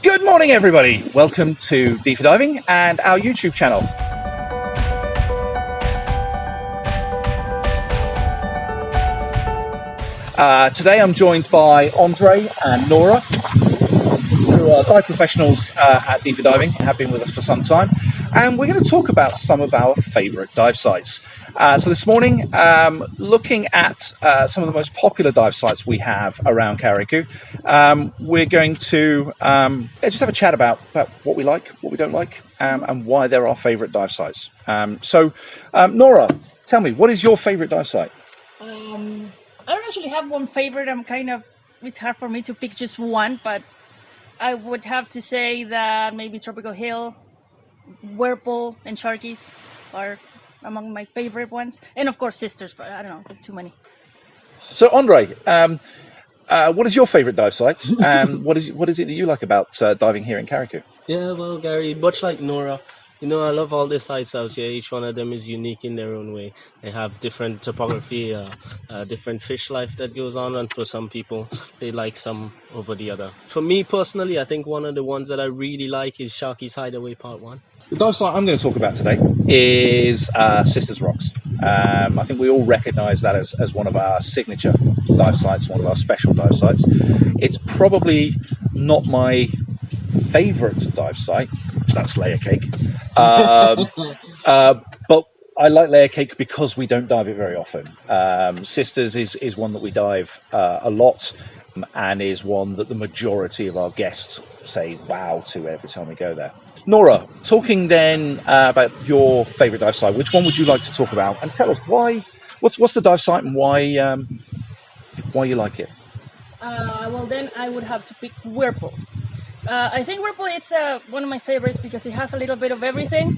Good morning, everybody. Welcome to Deefer Diving and our YouTube channel. Today I'm joined by Andre and Nora, who are dive professionals at Deefer Diving, have been with us for some time, and we're going to talk about some of our favourite dive sites. So this morning, looking at some of the most popular dive sites we have around Carriacou, we're going to just have a chat about what we like, what we don't like, and why they're our favourite dive sites. Nora, tell me, what is your favourite dive site? I don't actually have one favorite. It's hard for me to pick just one, but I would have to say that maybe Tropical Hill, Whirlpool, and Sharkies are among my favorite ones. And of course Sisters, but I don't know, too many. So Andre, what is your favourite dive site? And what is it that you like about diving here in Carriacou? Yeah, well, Gary, much like Nora, I love all the sites out here. Each one of them is unique in their own way. They have different topography, different fish life that goes on, and for some people, they like some over the other. For me personally, I think one of the ones that I really like is Sharkies Hideaway Part 1. The dive site I'm going to talk about today is Sisters Rocks. I think we all recognise that as one of our signature dive sites, one of our special dive sites. It's probably not my favourite dive site. That's Layer Cake. But I like Layer Cake because we don't dive it very often. Sisters is one that we dive a lot, and is one that the majority of our guests say wow to every time we go there. Nora, talking then about your favourite dive site, which one would you like to talk about? And tell us why. What's the dive site and why you like it? Well, then I would have to pick Whirlpool. I think Whirlpool is one of my favorites because it has a little bit of everything.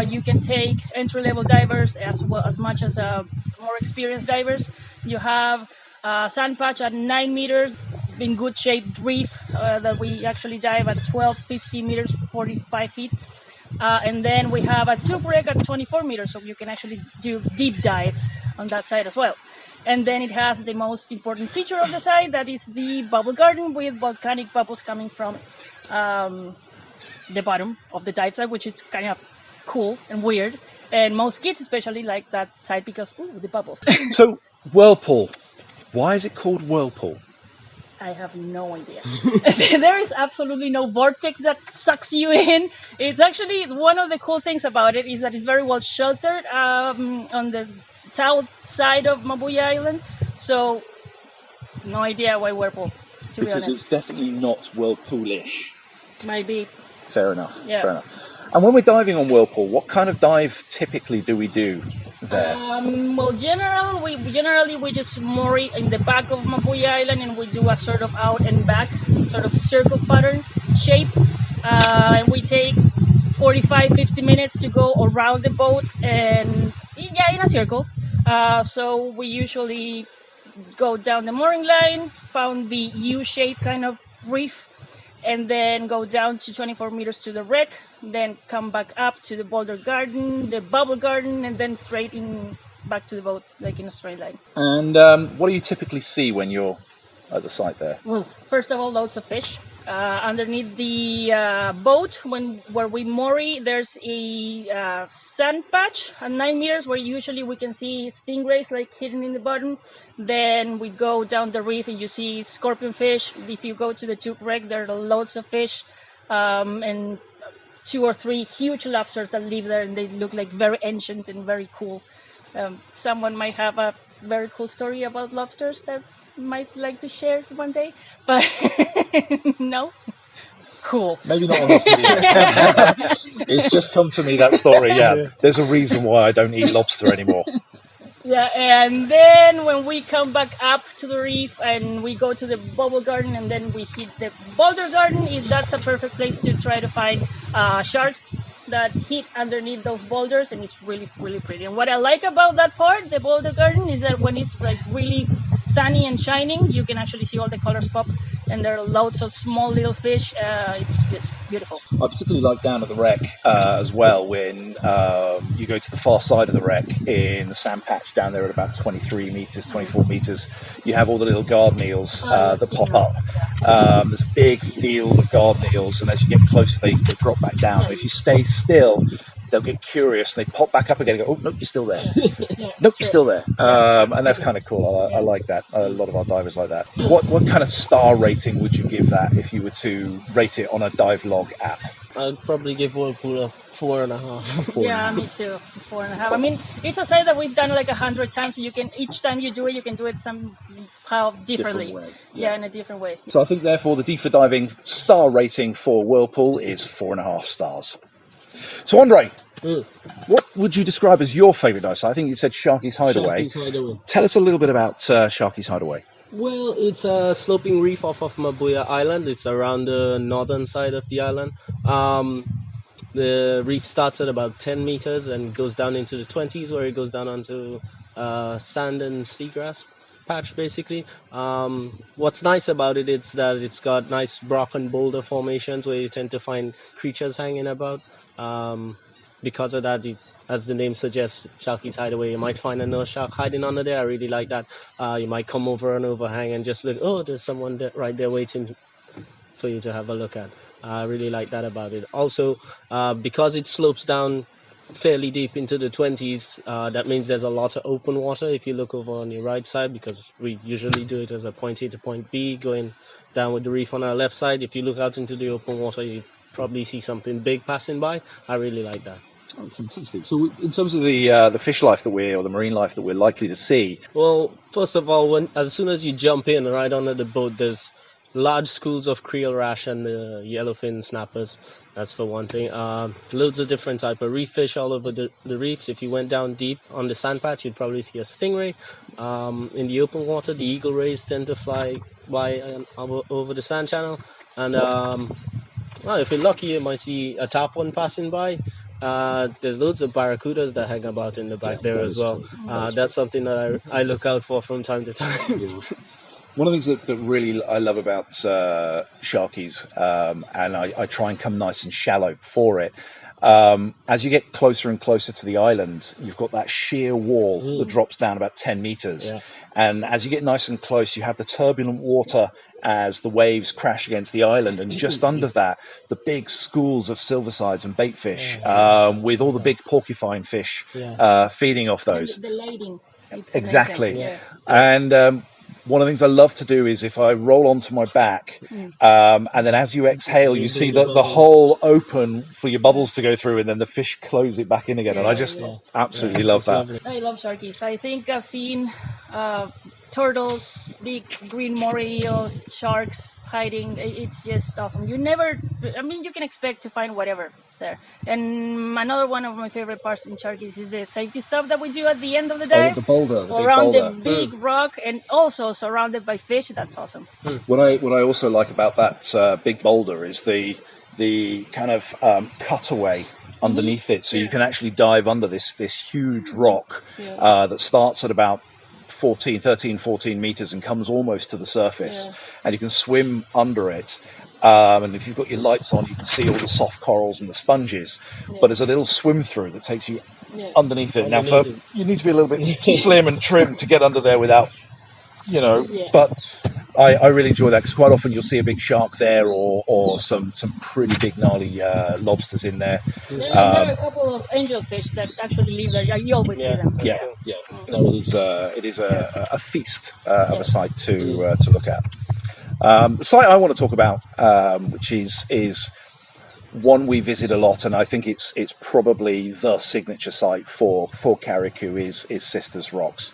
You can take entry-level divers as much as more experienced divers. You have sand patch at 9 meters, in good shape reef that we actually dive at 12, 15 meters, 45 feet. And then we have a tube wreck at 24 meters, so you can actually do deep dives on that side as well. And then it has the most important feature of the site, that is the bubble garden with volcanic bubbles coming from the bottom of the dive site, which is kind of cool and weird. And most kids especially like that site because, ooh, the bubbles. So, Whirlpool. Why is it called Whirlpool? I have no idea. There is absolutely no vortex that sucks you in. It's actually one of the cool things about it is that it's very well sheltered on the south side of Mabuya Island. So, no idea why Whirlpool, to be honest. Because it's definitely not Whirlpoolish. Might be. Fair enough. Yeah. Fair enough. And when we're diving on Whirlpool, what kind of dive typically do we do there? Well, generally we just moor in the back of Mabuya Island, and we do a sort of out and back, sort of circle pattern shape. And we take 45-50 minutes to go around the boat, and in a circle. So we usually go down the mooring line, found the U-shaped kind of reef, and then go down to 24 meters to the wreck, then come back up to the boulder garden, the bubble garden, and then straight in back to the boat, like in a straight line. And what do you typically see when you're at the site there? Well, first of all, loads of fish. Underneath the boat, where we moor, there's a sand patch at 9 meters where usually we can see stingrays like hidden in the bottom. Then we go down the reef and you see scorpionfish. If you go to the tube wreck, there are loads of fish, and 2 or 3 huge lobsters that live there, and they look like very ancient and very cool. Someone might have a very cool story about lobsters that might like to share one day, but no. Cool. Maybe not on this video. It's just come to me, that story. Yeah, there's a reason why I don't eat lobster anymore. Yeah, and then when we come back up to the reef and we go to the bubble garden and then we hit the boulder garden, that's a perfect place to try to find sharks that hid underneath those boulders, and it's really, really pretty. And what I like about that part, the boulder garden, is that when it's like really sunny and shining, you can actually see all the colors pop and there are loads of small little fish. It's just beautiful. I particularly like down at the wreck as well when you go to the far side of the wreck in the sand patch down there at about 23 metres, 24 metres. You have all the little garden eels that pop up. There's a big field of garden eels, and as you get closer, they drop back down. If you stay still, they'll get curious and they pop back up again and go, oh, nope, you're still there. Nope, you're still there. And that's kind of cool. I like that. A lot of our divers like that. What kind of star rating would you give that if you were to rate it on a dive log app? I'd probably give Whirlpool a 4.5. Yeah, me too. 4.5. I mean, it's a site that we've done like 100 times. So each time you do it, you can do it somehow differently. Yeah, in a different way. So I think therefore the Deefer Diving star rating for Whirlpool is 4.5 stars. So Andre, what would you describe as your favourite dive site? I think you said Sharkies Hideaway. Sharkies Hideaway. Tell us a little bit about Sharkies Hideaway. Well, it's a sloping reef off of Mabuya Island. It's around the northern side of the island. The reef starts at about 10 meters and goes down into the 20s, where it goes down onto sand and seagrass patch, basically. What's nice about it is that it's got nice rock and boulder formations where you tend to find creatures hanging about. Because of that, as the name suggests, Sharkies Hideaway, you might find a nurse shark hiding under there. I really like that. You might come over an overhang and just look, oh, there's someone right there waiting for you to have a look at. I really like that about it. Also, because it slopes down fairly deep into the 20s, that means there's a lot of open water if you look over on your right side, because we usually do it as a point A to point B, going down with the reef on our left side. If you look out into the open water, you probably see something big passing by. I really like that. Oh, fantastic. So in terms of the fish life or the marine life that we're likely to see? Well, first of all, as soon as you jump in right under the boat, there's large schools of creel rash and yellowfin snappers. That's for one thing. Loads of different type of reef fish all over the reefs. If you went down deep on the sand patch, you'd probably see a stingray. In the open water, the eagle rays tend to fly by over the sand channel. And well, if you're lucky, you might see a tarpon passing by. There's loads of barracudas that hang about in the back there as well. That's something that I look out for from time to time. One of the things that really I love about Sharkies, and I try and come nice and shallow for it, as you get closer and closer to the island, you've got that sheer wall that drops down about 10 meters. Yeah. And as you get nice and close, you have the turbulent water as the waves crash against the island. And just under that, the big schools of silversides and baitfish, with all the big porcupine fish feeding off those. The lading. Exactly. Yeah. And one of the things I love to do is if I roll onto my back, and then as you exhale, you see the hole open for your bubbles to go through, and then the fish close it back in again. And I just absolutely love that. Lovely. I love Sharkies. I think I've seen turtles, big green moray eels, sharks hiding. It's just awesome. You can expect to find whatever there. And another one of my favorite parts in Sharkies is the safety stuff that we do at the end of the dive. The boulder, around the big rock, and also surrounded by fish. That's awesome. What I also like about that big boulder is the kind of cutaway underneath it, so you can actually dive under this huge rock that starts at about 13-14 meters and comes almost to the surface, and you can swim under it. And if you've got your lights on, you can see all the soft corals and the sponges. But there's a little swim through that takes you underneath it. Now, you need to be a little bit slim and trim to get under there without, But I really enjoy that, because quite often you'll see a big shark there, or some pretty big gnarly lobsters in there. There are a couple of angelfish that actually live there. You always see them. Yeah. No, it is a feast of a site to look at. The site I want to talk about, which is one we visit a lot, and I think it's probably the signature site for Carriacou, is Sisters Rocks.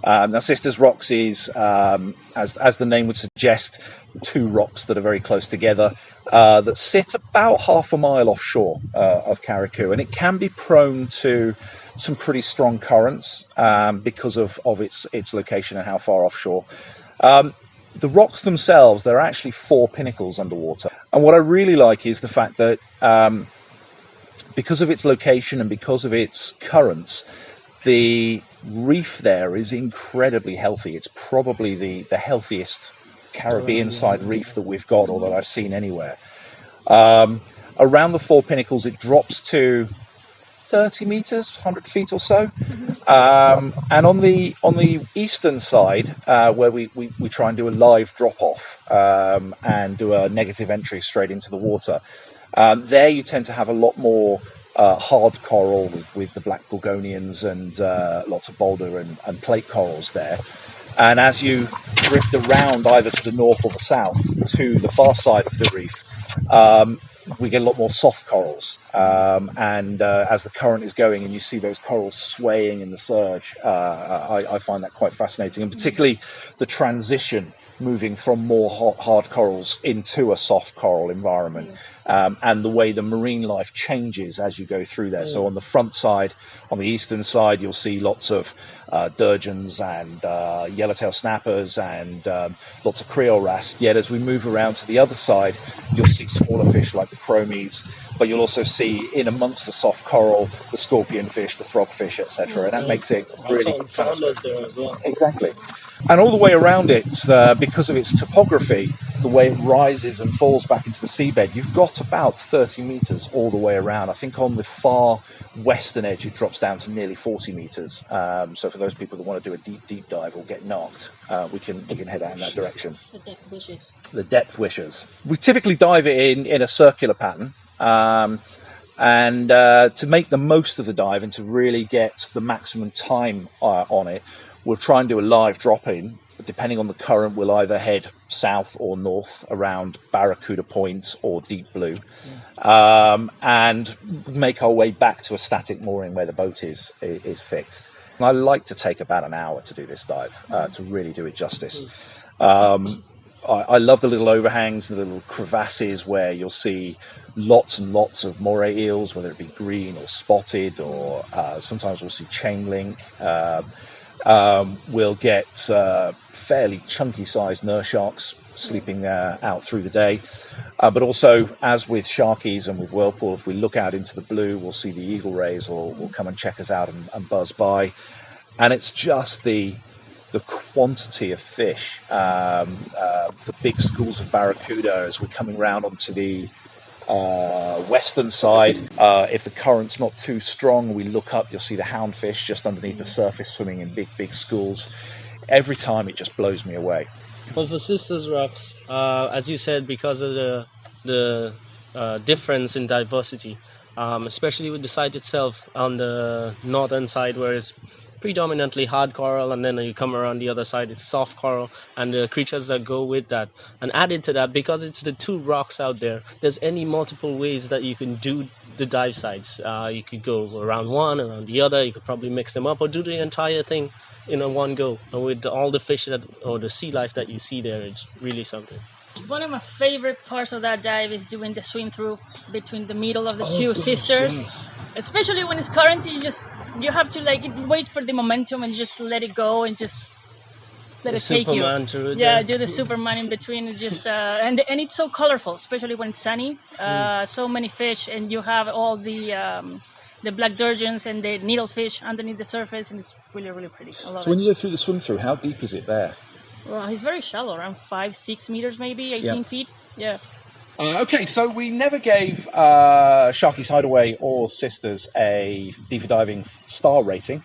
Now, Sisters Rocks is, as the name would suggest, two rocks that are very close together, that sit about half a mile offshore of Carriacou, and it can be prone to some pretty strong currents because of its location and how far offshore. The rocks themselves, there are actually 4 pinnacles underwater. And what I really like is the fact that because of its location and because of its currents, the reef there is incredibly healthy. It's probably the healthiest Caribbean side reef that we've got, or that I've seen anywhere. Around the Four Pinnacles, it drops to 30 meters, 100 feet or so. And on the eastern side, where we try and do a live drop off and do a negative entry straight into the water, there you tend to have a lot more hard coral with the black gorgonians and lots of boulder and plate corals there. And as you drift around either to the north or the south to the far side of the reef, we get a lot more soft corals. And as the current is going and you see those corals swaying in the surge, I find that quite fascinating. And particularly the transition moving from more hard corals into a soft coral environment. And the way the marine life changes as you go through there. So on the front side, on the eastern side, you'll see lots of durgeons and yellowtail snappers and lots of creole wrasse. Yet as we move around to the other side, you'll see smaller fish like the chromies, but you'll also see in amongst the soft coral the scorpion fish, the frogfish, etc. And that makes it really VALDES there as well. Exactly. And all the way around it, because of its topography, the way it rises and falls back into the seabed, you've got about 30 meters all the way around. I think on the far western edge, it drops down to nearly 40 meters. So for those people that want to do a deep dive or get knocked, we can head out in that direction. The depth wishes. The depth wishes. We typically dive it in a circular pattern. And to make the most of the dive and to really get the maximum time on it, we'll try and do a live drop in. Depending on the current, we'll either head south or north around Barracuda Point or Deep Blue, and make our way back to a static mooring where the boat is fixed. And I like to take about an hour to do this dive to really do it justice. I love the little overhangs, the little crevasses where you'll see lots and lots of moray eels, whether it be green or spotted, or sometimes we'll see chain link. We'll get fairly chunky sized nurse sharks sleeping out through the day. But also, as with Sharkies and with Whirlpool, if we look out into the blue, we'll see the eagle rays will come and check us out and buzz by. And it's just the quantity of fish, the big schools of barracuda as we're coming round onto the western side. If the current's not too strong, we look up, you'll see the houndfish just underneath the surface swimming in big schools. Every time it just blows me away. Well, for Sisters Rocks, as you said, because of the difference in diversity, especially with the site itself on the northern side where it's predominantly hard coral, and then you come around the other side, it's soft coral, and the creatures that go with that. And added to that, because it's the two rocks out there, there's any multiple ways that you can do the dive sites. You could go around one, around the other, you could probably mix them up, or do the entire thing in a one go. And with all the fish or the sea life that you see there, it's really something. One of my favorite parts of that dive is doing the swim through between the middle of the two sisters. Yes. Especially when it's current, you have to wait for the momentum and just let it go and just let it take you. Yeah, do the Superman in between. And just and it's so colorful, especially when it's sunny. So many fish, and you have all the black durgeons and the needlefish underneath the surface, and it's really, really pretty. I love So when you go through the swim through, how deep is it there? Well, it's very shallow, around 5-6 meters, maybe 18 feet. Yeah. Okay, so we never gave Sharkies Hideaway or Sisters a Deefer Diving star rating.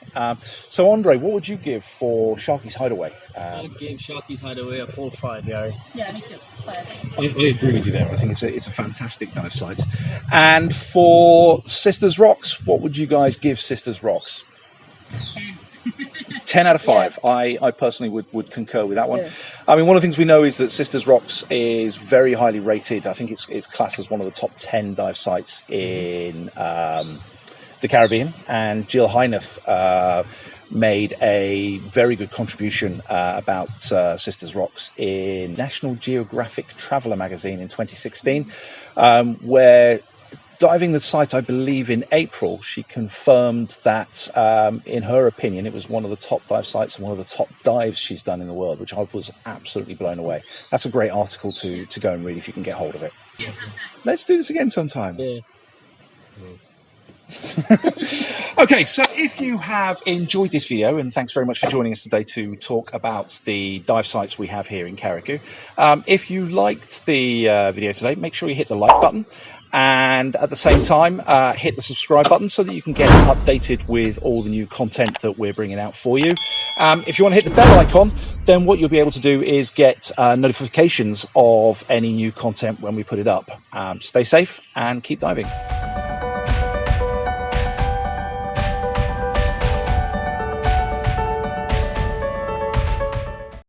So Andre, what would you give for Sharkies Hideaway? I gave Sharkies Hideaway a 4-5, Gary. Yeah, me too. I agree with you there. I think it's a fantastic dive site. And for Sisters Rocks, what would you guys give Sisters Rocks? 10 out of 5. Yeah. I personally would concur with that one. Yeah. I mean, one of the things we know is that Sisters Rocks is very highly rated. I think it's classed as one of the top 10 dive sites in the Caribbean. And Jill Hyneth made a very good contribution about Sisters Rocks in National Geographic Traveller magazine in 2016, where diving the site, I believe, in April, she confirmed that, in her opinion, it was one of the top dive sites and one of the top dives she's done in the world, which I was absolutely blown away. That's a great article to go and read if you can get hold of it. Yeah, sometime. Let's do this again sometime. Yeah. Okay, so if you have enjoyed this video, and thanks very much for joining us today to talk about the dive sites we have here in Carriacou. If you liked the video today, make sure you hit the like button, and at the same time hit the subscribe button so that you can get updated with all the new content that we're bringing out for you. If you want to hit the bell icon, then what you'll be able to do is get notifications of any new content when we put it up. Stay safe and keep diving.